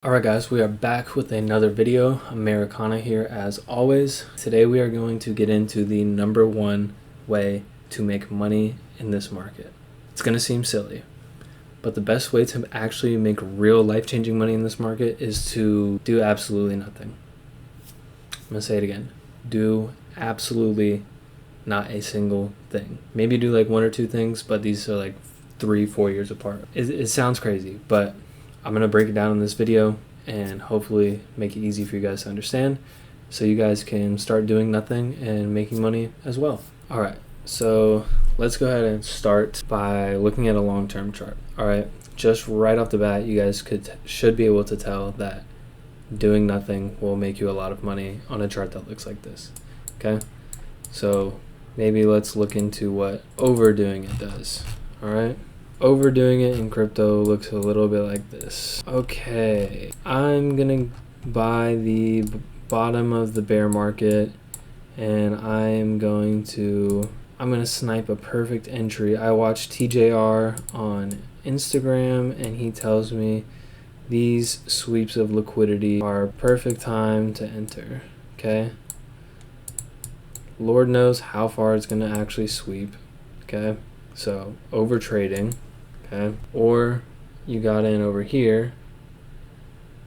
Alright guys, we are back with another video. Americana here as always. Today we are going to get into the number one way to make money in this market. It's going to seem silly, but the best way to actually make real life-changing money in this market is to do absolutely nothing. I'm going to say it again. Do absolutely not a single thing. Maybe do like one or two things, but these are like 3-4 years apart. It sounds crazy, but I'm going to break it down in this video and hopefully make it easy for you guys to understand so you guys can start doing nothing and making money as well. All right, so let's go ahead and start by looking at a long-term chart. All right, just right off the bat, you guys should be able to tell that doing nothing will make you a lot of money on a chart that looks like this. Okay, so maybe let's look into what overdoing it does. All right. Overdoing it in crypto looks a little bit like this. Okay, I'm gonna buy the bottom of the bear market and I'm gonna snipe a perfect entry. I watch TJR on Instagram and he tells me these sweeps of liquidity are perfect time to enter. Okay, Lord knows how far it's gonna actually sweep. Okay, so over trading. Okay. Or you got in over here,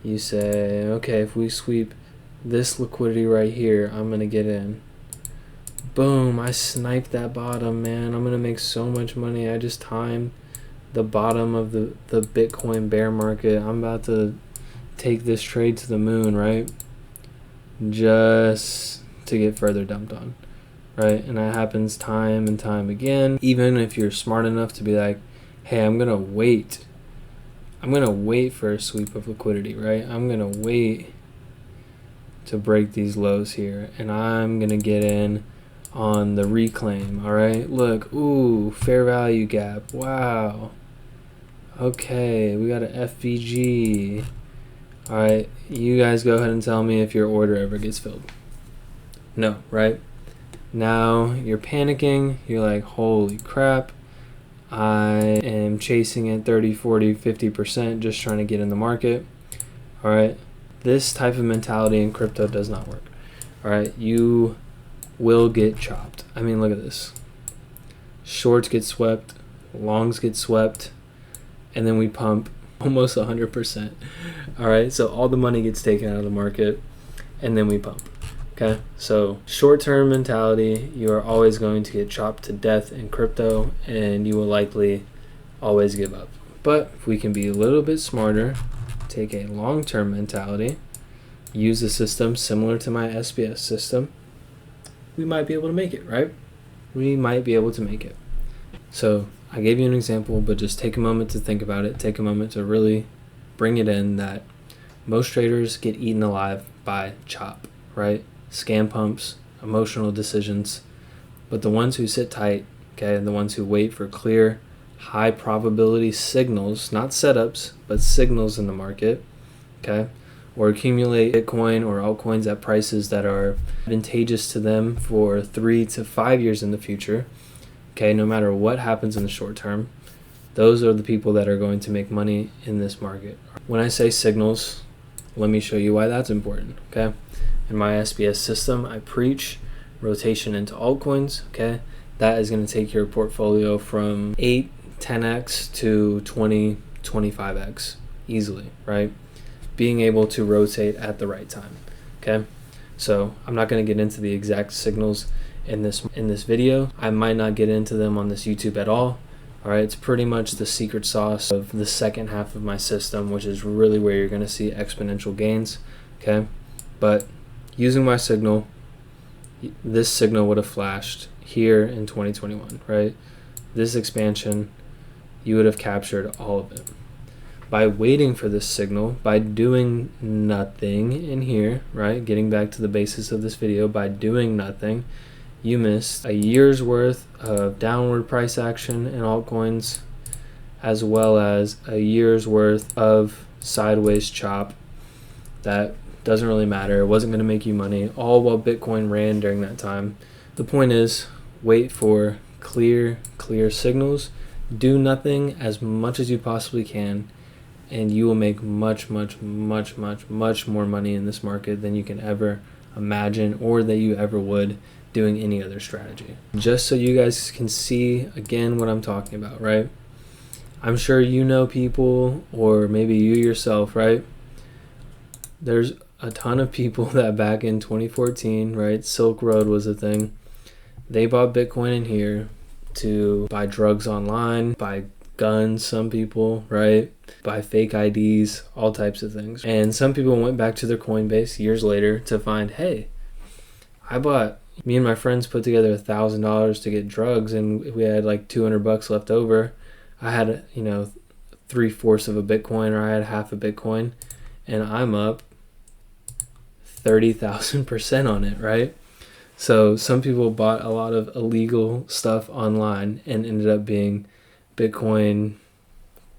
you say, okay, if we sweep this liquidity right here, I'm gonna get in. Boom, I sniped that bottom, man. I'm gonna make so much money. I just timed the bottom of the Bitcoin bear market. I'm about to take this trade to the moon, right? Just to get further dumped on, right? And that happens time and time again. Even if you're smart enough to be like, hey, I'm gonna wait for a sweep of liquidity, right? I'm gonna wait to break these lows here and I'm gonna get in on the reclaim. All right, look, ooh, fair value gap. Wow, okay, we got an FVG. All right, you guys go ahead and tell me if your order ever gets filled. No, right? Now you're panicking, you're like, holy crap, I am chasing at 30, 40, 50% just trying to get in the market. All right, this type of mentality in crypto does not work. All right, you will get chopped. I mean, look at this. Shorts get swept, longs get swept, and then we pump almost 100%. All right, so all the money gets taken out of the market and then we pump. Okay, so short-term mentality, you are always going to get chopped to death in crypto and you will likely always give up. But if we can be a little bit smarter, take a long-term mentality, use a system similar to my SBS system, we might be able to make it, right? We might be able to make it. So I gave you an example, but just take a moment to think about it. Take a moment to really bring it in that most traders get eaten alive by chop, right? Scam pumps, emotional decisions, but the ones who sit tight, okay, the ones who wait for clear, high probability signals, not setups, but signals in the market, okay, or accumulate Bitcoin or altcoins at prices that are advantageous to them for 3 to 5 years in the future, okay, no matter what happens in the short term, those are the people that are going to make money in this market. When I say signals, let me show you why that's important, okay? In my SBS system, I preach rotation into altcoins, okay? That is going to take your portfolio from 8, 10x to 20, 25x easily, right? Being able to rotate at the right time, okay? So I'm not going to get into the exact signals in this video. I might not get into them on this YouTube at all. All right, it's pretty much the secret sauce of the second half of my system, which is really where you're going to see exponential gains, okay? But using my signal, this signal would have flashed here in 2021, right? This expansion, you would have captured all of it. By waiting for this signal, by doing nothing in here, right? Getting back to the basis of this video, by doing nothing, you missed a year's worth of downward price action in altcoins, as well as a year's worth of sideways chop that doesn't really matter. It wasn't going to make you money, all while Bitcoin ran during that time. The point is, wait for clear signals, do nothing as much as you possibly can, and you will make much more money in this market than you can ever imagine or that you ever would doing any other strategy. Just so you guys can see again what I'm talking about, right? I'm sure you know people, or maybe you yourself, right? There's a ton of people that back in 2014, right, Silk Road was a thing. They bought Bitcoin in here to buy drugs online, buy guns, some people, right, buy fake IDs, all types of things. And some people went back to their Coinbase years later to find, hey, me and my friends put together $1,000 to get drugs, and we had like $200 left over. I had, 3/4 of a Bitcoin, or I had half a Bitcoin, and I'm up 30,000% on it, right? So some people bought a lot of illegal stuff online and ended up being Bitcoin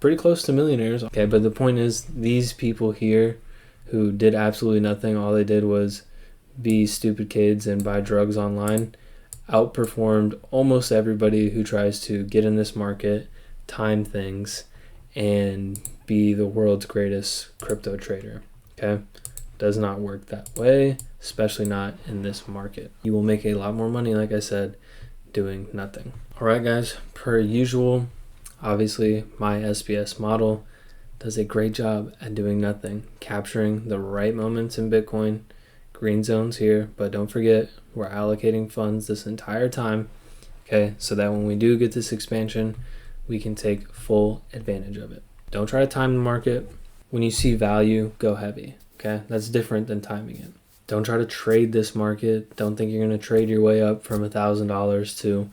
pretty close to millionaires. Okay, but the point is, these people here who did absolutely nothing, all they did was be stupid kids and buy drugs online, outperformed almost everybody who tries to get in this market, time things, and be the world's greatest crypto trader. Okay, does not work that way, especially not in this market. You will make a lot more money, like I said, doing nothing. All right, guys, per usual, obviously my SBS model does a great job at doing nothing, capturing the right moments in Bitcoin, green zones here, but don't forget, we're allocating funds this entire time, okay, so that when we do get this expansion, we can take full advantage of it. Don't try to time the market. When you see value, go heavy, okay? That's different than timing it. Don't try to trade this market. Don't think you're going to trade your way up from $1,000 to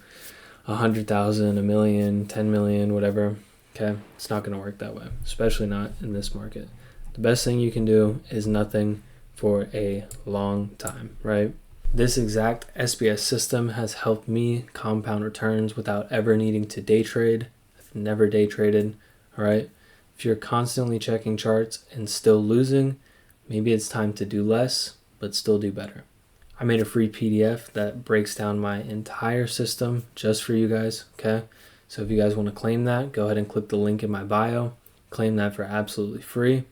100,000, a million, 10 million, whatever, okay? It's not going to work that way, especially not in this market. The best thing you can do is nothing for a long time, right? This exact SBS system has helped me compound returns without ever needing to day trade. I've never day traded, all right? If you're constantly checking charts and still losing, maybe it's time to do less, but still do better. I made a free PDF that breaks down my entire system just for you guys, okay? So if you guys want to claim that, go ahead and click the link in my bio. Claim that for absolutely free.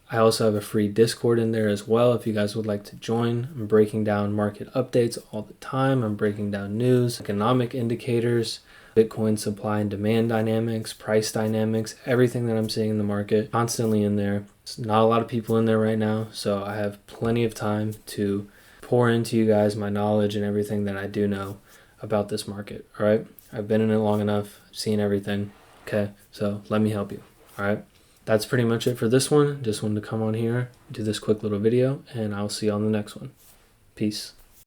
I also have a free Discord in there as well if you guys would like to join. I'm breaking down market updates all the time. I'm breaking down news, economic indicators, Bitcoin supply and demand dynamics, price dynamics, everything that I'm seeing in the market, constantly in there. There's not a lot of people in there right now, so I have plenty of time to pour into you guys my knowledge and everything that I do know about this market, all right? I've been in it long enough, I've seen everything, okay? So let me help you, all right? That's pretty much it for this one. Just wanted to come on here, do this quick little video, and I'll see you on the next one. Peace.